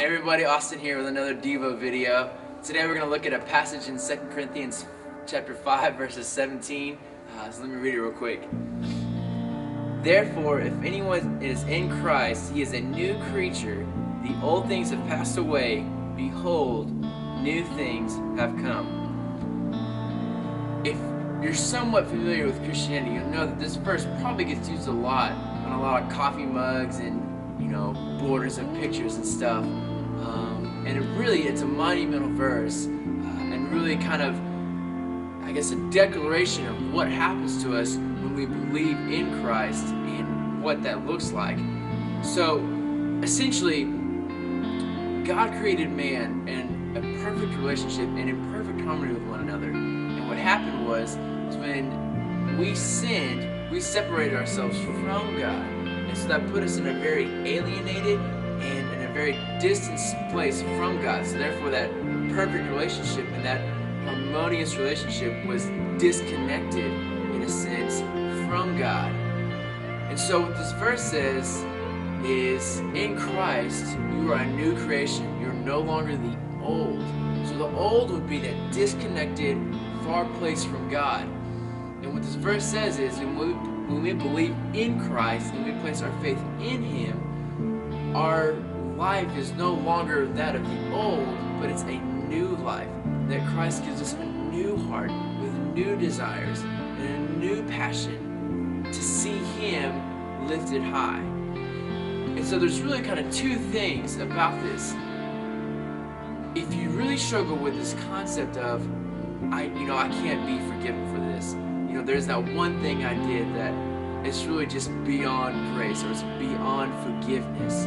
Hey everybody, Austin here with another Devo video. Today we're going to look at a passage in 2 Corinthians chapter 5 verses 17. So let me read it real quick. Therefore, if anyone is in Christ, he is a new creature. The old things have passed away. Behold, new things have come. If you're somewhat familiar with Christianity, you'll know that this verse probably gets used a lot on a lot of coffee mugs and borders of pictures and stuff. And it's a monumental verse, and really kind of, I guess, a declaration of what happens to us when we believe in Christ and what that looks like. So, essentially, God created man in a perfect relationship and in perfect harmony with one another. And what happened was when we sinned, we separated ourselves from God. And so that put us in a very alienated and in a very distant place from God. So therefore that perfect relationship and that harmonious relationship was disconnected, in a sense, from God. And so what this verse says is, in Christ, you are a new creation. You're no longer the old. So the old would be that disconnected, far place from God. And what this verse says is, when we believe in Christ and we place our faith in Him, our life is no longer that of the old, but it's a new life. That Christ gives us a new heart with new desires and a new passion to see Him lifted high. And so there's really kind of two things about this. If you really struggle with this concept of, I can't be forgiven for this. There's that one thing I did that it's really just beyond grace, or it's beyond forgiveness.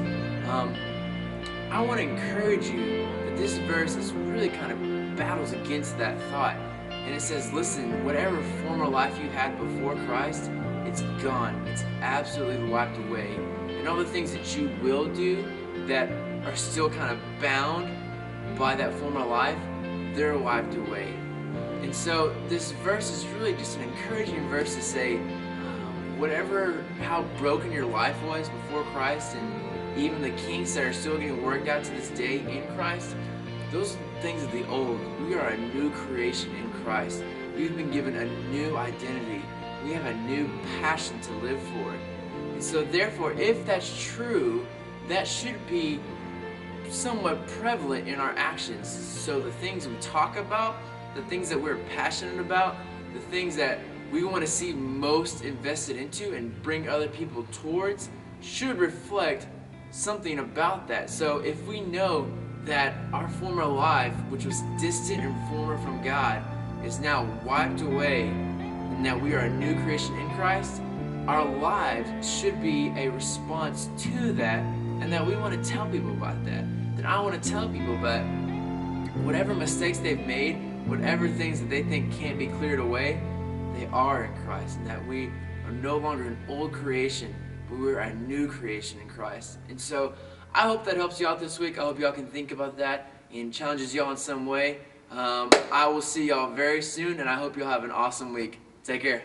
I want to encourage you that this verse is really kind of battles against that thought. And it says, listen, whatever former life you had before Christ, it's gone. It's absolutely wiped away. And all the things that you will do that are still kind of bound by that former life, they're wiped away. And so this verse is really just an encouraging verse to say, how broken your life was before Christ, and even the kinks that are still getting worked out to this day in Christ, those are things of the old. We are a new creation in Christ. We've been given a new identity. We have a new passion to live for. And so therefore, if that's true, that should be somewhat prevalent in our actions. So the things we talk about, the things that we're passionate about, the things that we want to see most invested into and bring other people towards, should reflect something about that. So if we know that our former life, which was distant and former from God, is now wiped away, and that we are a new creation in Christ, our lives should be a response to that, and that we want to tell people about that. That I want to tell people about whatever mistakes they've made, whatever things that they think can't be cleared away, they are in Christ, and that we are no longer an old creation, but we're a new creation in Christ. And so I hope that helps you out this week. I hope y'all can think about that and challenges y'all in some way. I will see y'all very soon, and I hope y'all have an awesome week. Take care.